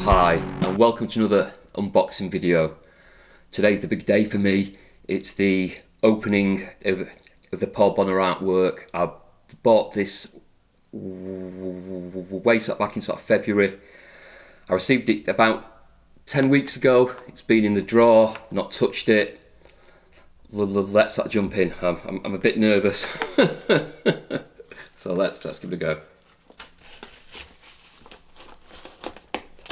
Hi and welcome to another unboxing video. Today's the big day for me. It's the opening of the Paul Bonner artwork. I bought this way back in sort of February. I received it about 10 weeks ago. It's been in the drawer, not touched it. Let's jump in. I'm a bit nervous. So let's give it a go.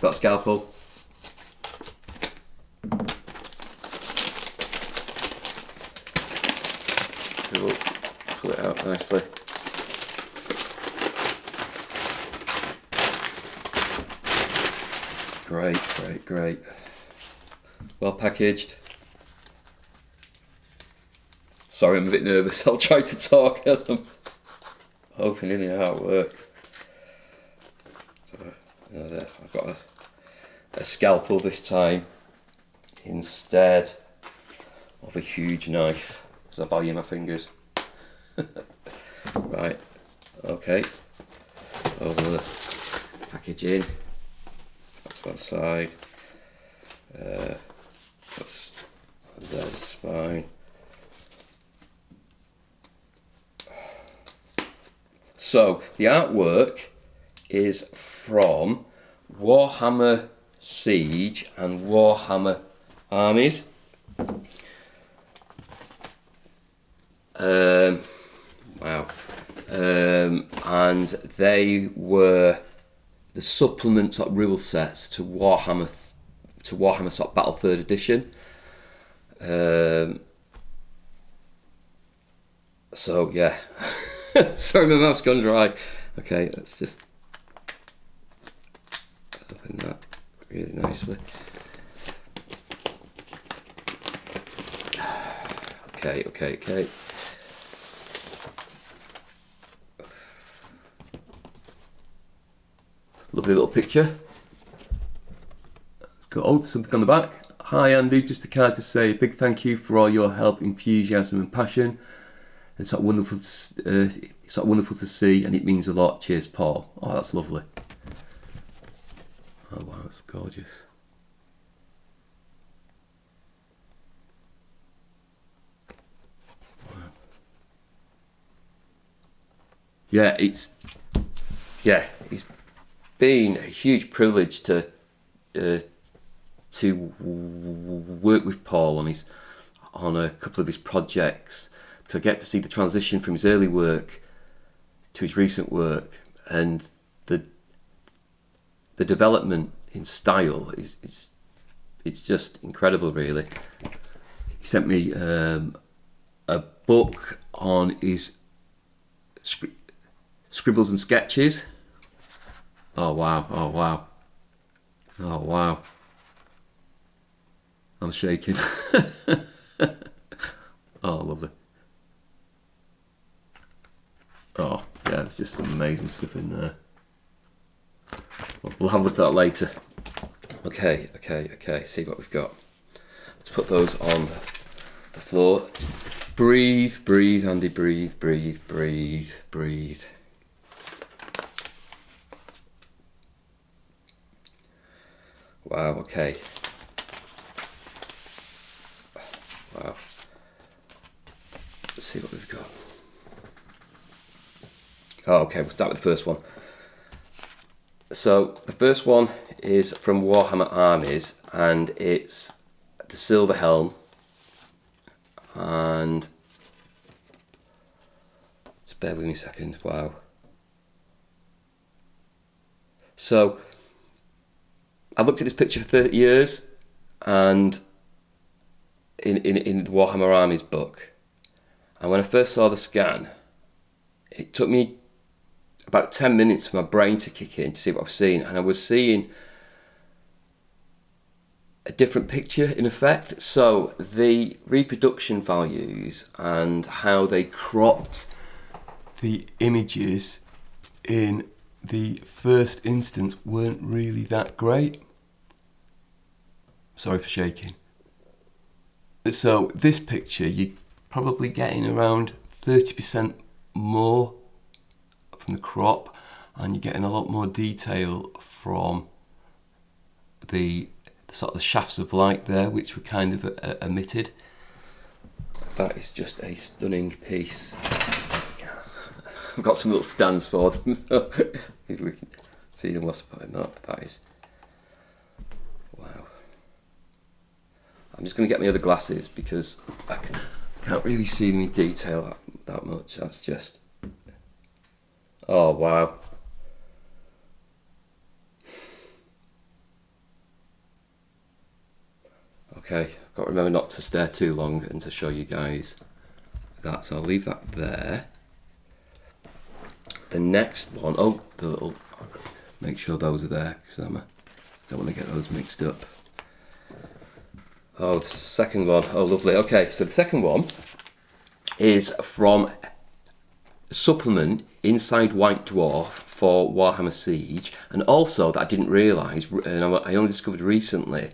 Got a scalpel. Cool. Pull it out nicely. Great. Well packaged. Sorry, I'm a bit nervous. I'll try to talk as I'm opening the artwork. I've got a scalpel this time instead of a huge knife because I value my fingers. Right, okay. Over the packaging. That's one side. There's the spine. So the artwork is from Warhammer Siege and Warhammer Armies. Wow. And they were the supplement sort of rule sets to Warhammer sort of Battle 3rd edition. So yeah. Sorry, my mouth's gone dry. Okay, let's just open that really nicely. Okay. Lovely little picture. It's got something on the back. Hi Andy, just a card to say a big thank you for all your help, enthusiasm and passion. It's wonderful to see, and it means a lot. Cheers, Paul. Oh, that's lovely. Oh wow, that's gorgeous. Wow. Yeah, it's been a huge privilege to work with Paul on a couple of his projects. To get to see the transition from his early work to his recent work, and the development in style is just incredible, really. He sent me a book on his scribbles and sketches. Oh wow. I'm shaking. Oh, lovely. Oh, yeah, there's just some amazing stuff in there. We'll have a look at that later. Okay, see what we've got. Let's put those on the floor. Breathe, Andy, breathe. Wow, okay. Wow. Let's see what we've got. Oh, okay, we'll start with the first one. So the first one is from Warhammer Armies, and it's the Silver Helm. And just bear with me a second. Wow. So I've looked at this picture for 30 years, and in the Warhammer Armies book, and when I first saw the scan, it took me about 10 minutes for my brain to kick in to see what I was seeing, and I was seeing a different picture in effect. So the reproduction values and how they cropped the images in the first instance weren't really that great. Sorry for shaking. So this picture, you're probably getting around 30% more from the crop, and you're getting a lot more detail from the sort of the shafts of light there, which were kind of emitted. That is just a stunning piece. I've got some little stands for them, so if we can see them whilst I put them up. That is, wow. I'm just going to get my other glasses because I can't really see them in detail that much. That's just, oh wow. Okay, I've got to remember not to stare too long and to show you guys that, so I'll leave that there. The next one, oh, the little, I'll make sure those are there because I don't want to get those mixed up. Oh, the second one, oh lovely. Okay, so the second one is from a supplement inside White Dwarf for Warhammer Siege, and also that I didn't realise, and I only discovered recently,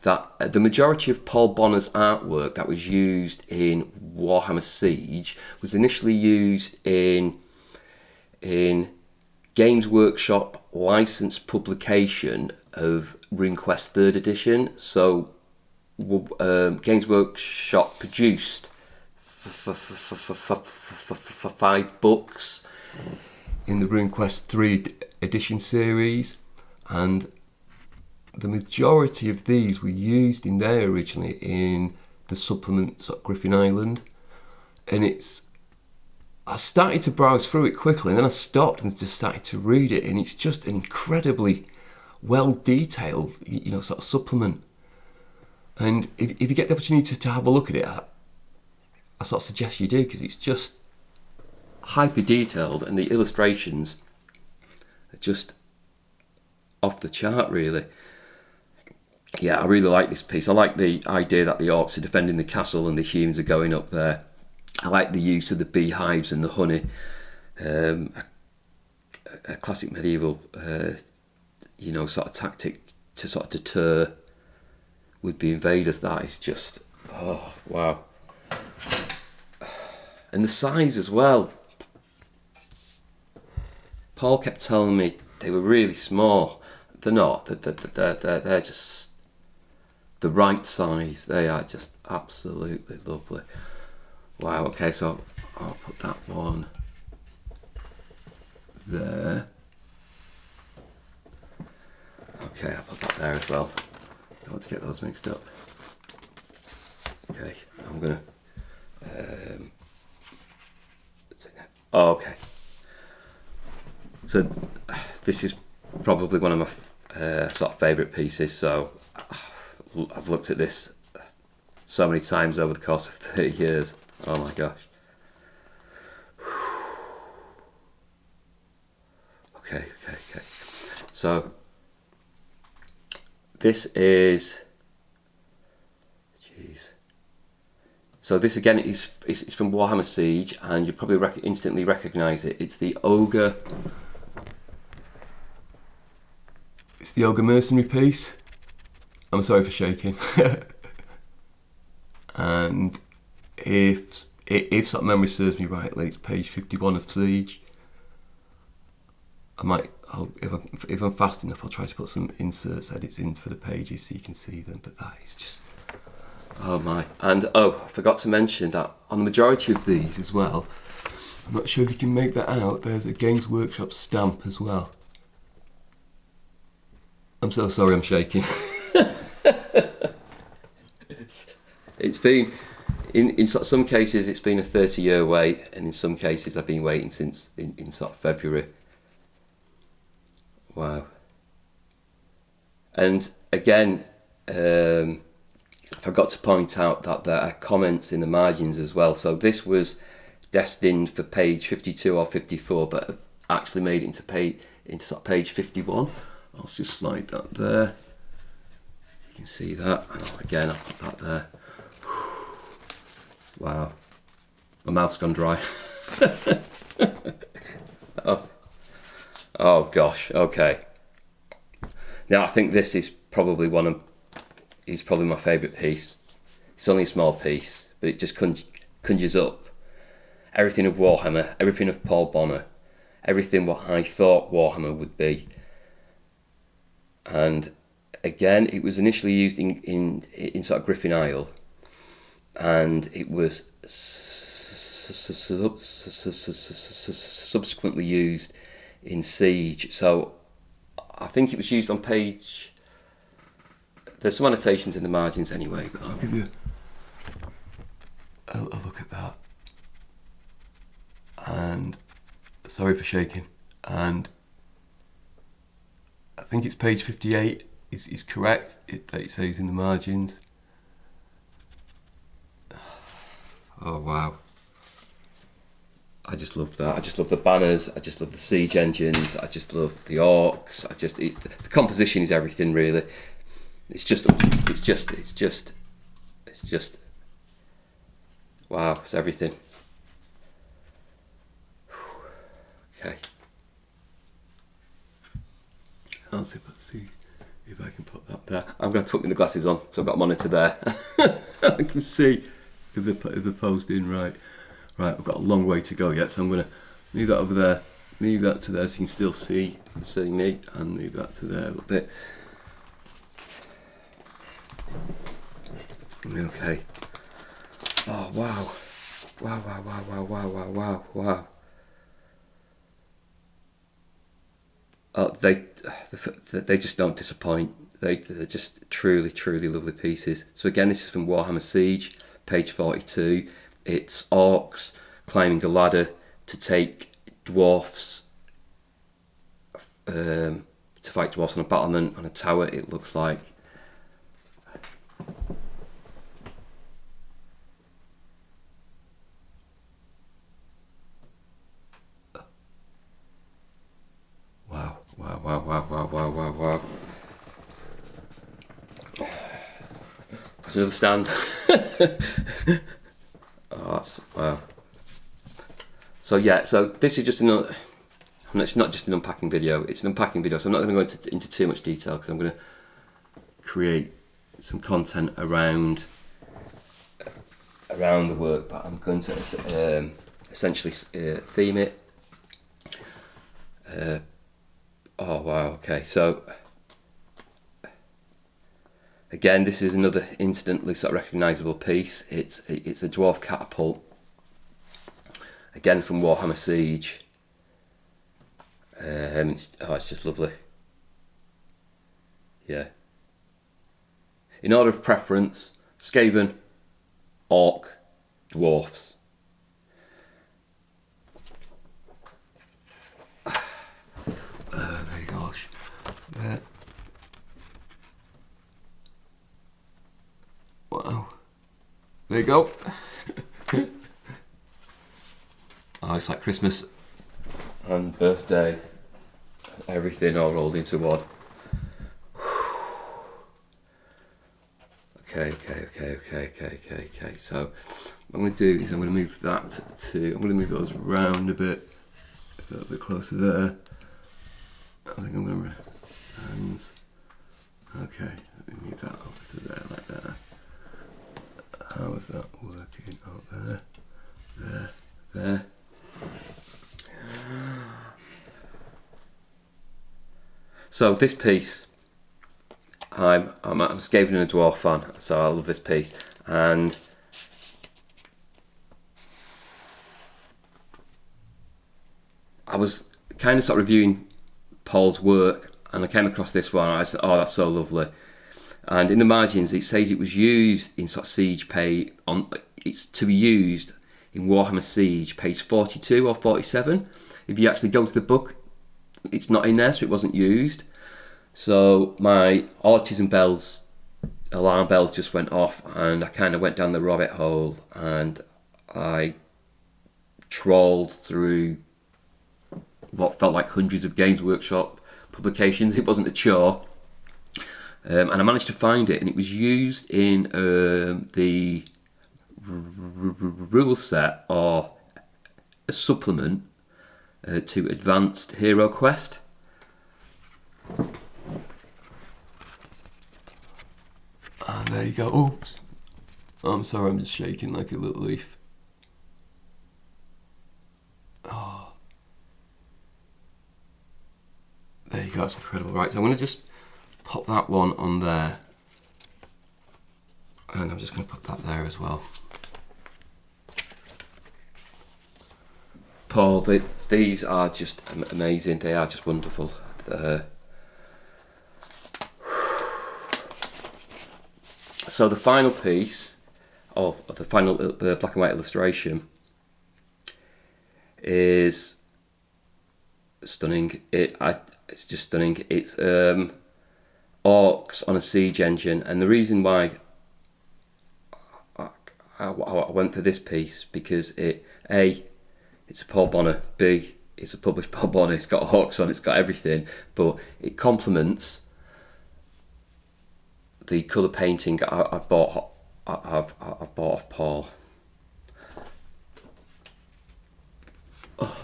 that the majority of Paul Bonner's artwork that was used in Warhammer Siege was initially used in Games Workshop licensed publication of RuneQuest 3rd edition. So Games Workshop produced for 5 books in the RuneQuest 3 edition series, and the majority of these were used in there originally in the supplements at Griffin Island, and I started to browse through it quickly, and then I stopped and just started to read it, and it's just an incredibly well detailed, sort of supplement. And if you get the opportunity to have a look at it, I sort of suggest you do, because it's just hyper detailed, and the illustrations are just off the chart, really. Yeah, I really like this piece. I like the idea that the orcs are defending the castle and the humans are going up there. I like the use of the beehives and the honey. A classic medieval, sort of tactic to sort of deter would-be invaders. That is just, oh, wow. And the size as well. Paul kept telling me they were really small. They're not. They're just the right size. They are just absolutely lovely. Wow, okay, so I'll put that one there. Okay, I'll put that there as well. Don't want to get those mixed up. Okay, I'm gonna okay. So this is probably one of my sort of favourite pieces, so I've looked at this so many times over the course of 30 years. Oh my gosh. Okay. So this is, so this again is from Warhammer Siege, and you probably instantly recognise it. It's the Ogre. It's the Ogre Mercenary piece. I'm sorry for shaking. And if sort of memory serves me rightly, it's page 51 of Siege. If I'm fast enough, I'll try to put some inserts edits in for the pages so you can see them. But that is just, oh my! And I forgot to mention that on the majority of these as well, I'm not sure if you can make that out, there's a Games Workshop stamp as well. I'm so sorry, I'm shaking. It's been, in some cases it's been a 30-year wait, and in some cases I've been waiting since in sort of February. Wow. And again, I forgot to point out that there are comments in the margins as well. So this was destined for page 52 or 54, but I've actually made it into sort of page 51. I'll just slide that there. You can see that. And again, I'll put that there. Wow. My mouth's gone dry. Oh gosh, okay. Now I think this is probably probably my favourite piece. It's only a small piece, but it just conjures up everything of Warhammer, everything of Paul Bonner, everything what I thought Warhammer would be. And again, it was initially used in sort of Griffin Isle, and it was subsequently used in Siege. So I think it was used on page. There's some annotations in the margins anyway, but I'll give you a look at that. And sorry for shaking. And I think it's page 58 is correct. That it says in the margins. Oh wow! I just love that. I just love the banners. I just love the siege engines. I just love the orcs. The composition is everything really. It's just wow, it's everything. Okay. I'll see if I can put that there. I'm going to put my glasses on, so I've got a monitor there. I can see if they're posed in right. Right, I've got a long way to go yet, so I'm going to move that over there, move that to there so you can still see me, and move that to there a little bit. Okay. Oh wow. Wow. Oh, they just don't disappoint. They're just truly lovely pieces. So again, this is from Warhammer Siege, page 42. It's orcs climbing a ladder to take dwarfs, to fight dwarfs on a battlement, on a tower, it looks like. Wow. There's another stand. Oh, that's wow. So yeah, so this is just another. It's not just an unpacking video. It's an unpacking video, so I'm not going to go into too much detail because I'm going to create some content around the work, but I'm going to essentially theme it. Oh wow, okay, so again, this is another instantly sort of recognisable piece. It's a Dwarf Catapult, again from Warhammer Siege. It's just lovely. Yeah. In order of preference, Skaven, Orc, Dwarfs. There you go. There. Wow. There you go. Oh, it's like Christmas and birthday, everything all rolled into one. Okay. So what I'm going to do is I'm going to move that I'm going to move those around a little bit closer there. I think I'm going to hands. Okay, let me move that over to there like that. How is that working? Oh, there. So this piece, I'm Skaven and a Dwarf fan, so I love this piece, and I was kind of sort of reviewing Paul's work, and I came across this one, and I said, oh, that's so lovely. And in the margins, it says it was used in sort of Siege page it's to be used in Warhammer Siege, page 42 or 47. If you actually go to the book, it's not in there, so it wasn't used. So my autism bells, alarm bells just went off, and I kind of went down the rabbit hole, and I trawled through what felt like hundreds of Games Workshop publications. It wasn't a chore. And I managed to find it, and it was used in the rule set or a supplement to Advanced Hero Quest. And there you go. Oops. I'm sorry, I'm just shaking like a little leaf. Oh. There you go, it's incredible. Right, so I'm going to just pop that one on there, and I'm just going to put that there as well. Paul, these are just amazing. They are just wonderful. So the final piece, the final black and white illustration, is stunning. It's just stunning. It's Orcs on a siege engine, and the reason why I went for this piece, because it's a Paul Bonner, B, it's a published Paul Bonner, it's got Orcs on, it's got everything, but it complements the colour painting I've bought off Paul. Oh.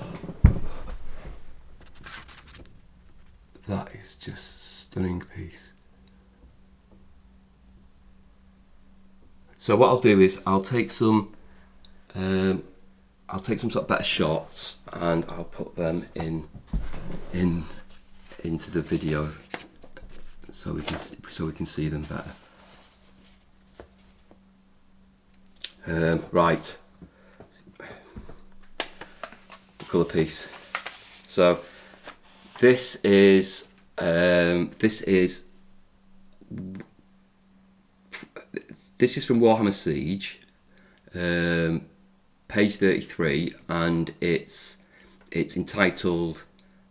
That is just stunning piece. So what I'll do is I'll take some sort of better shots and I'll put them into the video so we can see them better. Right, the colour piece. So this is from Warhammer Siege, page 33, and it's entitled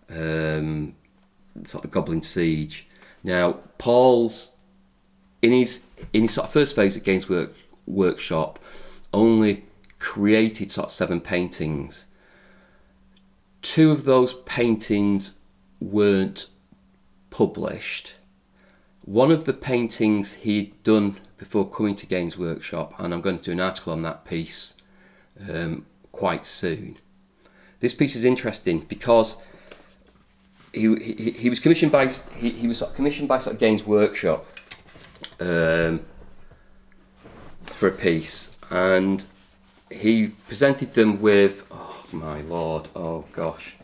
sort of Goblin Siege. Now, Paul's in his sort of first phase at Games Workshop only created sort of 7 paintings. 2 of those paintings weren't published. One of the paintings he'd done before coming to Games Workshop, and I'm going to do an article on that piece quite soon. This piece is interesting because he was commissioned by sort of Games Workshop for a piece, and he presented them with, oh my lord, oh gosh,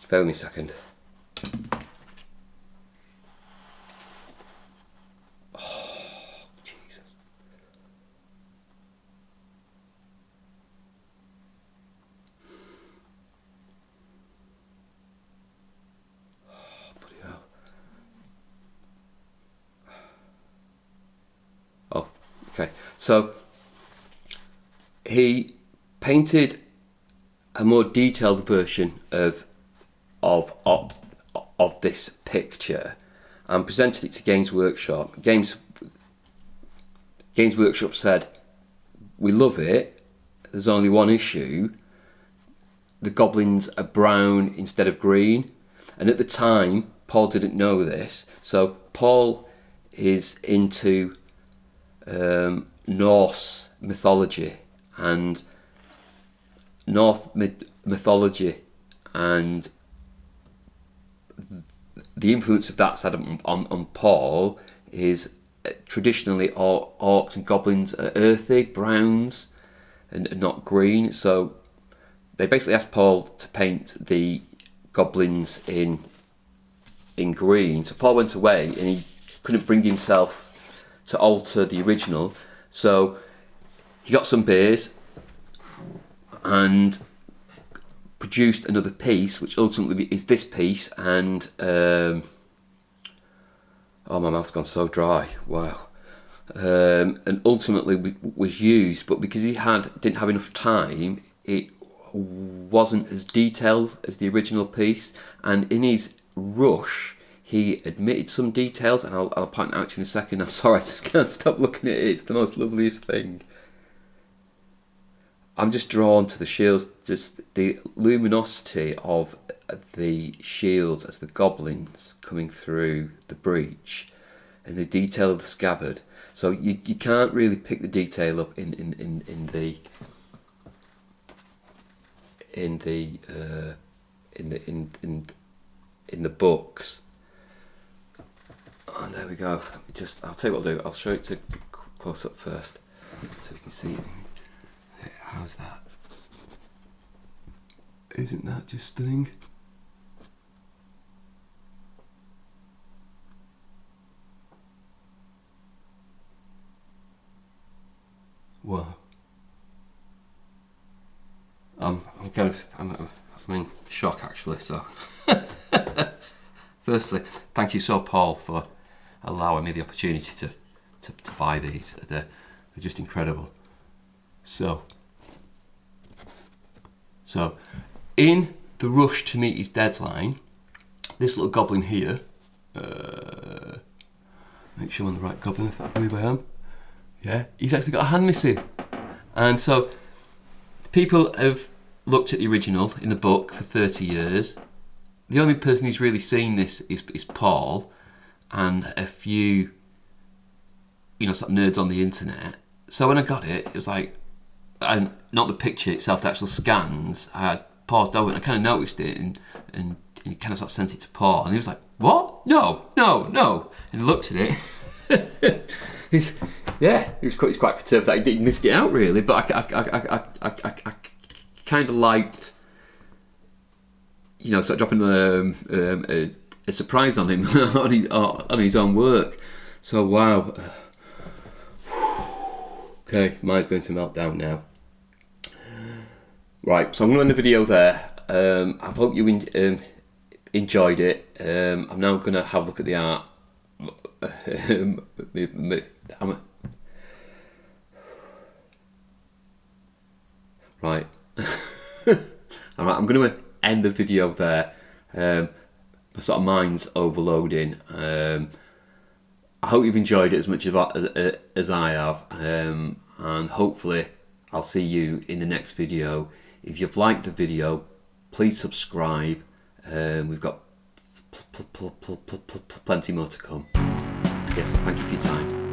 spare me a second. Oh, Jesus. Oh, bloody hell. Oh, okay. So he painted a more detailed version of this picture and presented it to Games Workshop. Games Workshop said, "We love it. There's only one issue. The goblins are brown instead of green." And at the time, Paul didn't know this. So Paul is into Norse mythology and mythology, and the influence of that's had on Paul is traditionally orcs and goblins are earthy, browns, and not green. So they basically asked Paul to paint the goblins in green. So Paul went away and he couldn't bring himself to alter the original. So he got some beers and produced another piece, which ultimately is this piece, and oh, my mouth's gone so dry, wow. And ultimately was used, but because he didn't have enough time, it wasn't as detailed as the original piece, and in his rush he omitted some details, and I'll point out to you in a second. I'm sorry, I just can't stop looking at it. It's the most loveliest thing. I'm just drawn to the shields, just the luminosity of the shields as the goblins coming through the breach, and the detail of the scabbard. So you can't really pick the detail up in the books. And there we go. I'll tell you what I'll do. I'll show it to close up first, so you can see it. How's that? Isn't that just stunning? Wow. I'm in shock actually. So, firstly, thank you so, Paul, for allowing me the opportunity to buy these. They're just incredible. So, in the rush to meet his deadline, this little goblin here. Make sure I'm on the right goblin, if I believe I am. Yeah, he's actually got a hand missing. And so people have looked at the original in the book for 30 years. The only person who's really seen this is Paul and a few, sort of nerds on the internet. So when I got it, it was like, and not the picture itself, the actual scans, I had paused over and I kind of noticed it and he kind of sort of sent it to Paul and he was like, what? No. And he looked at it. He was quite perturbed that he missed it out really, but I kind of liked, sort of dropping a surprise on him on his own work. So wow. Okay, mine's going to melt down now. Right, so I'm going to end the video there. I hope you enjoyed it. I'm now going to have a look at the art. Right. Alright, I'm going to end the video there. My sort of mind's overloading. I hope you've enjoyed it as much as I have, and hopefully I'll see you in the next video. If you've liked the video, please subscribe. We've got plenty more to come. Yes, thank you for your time.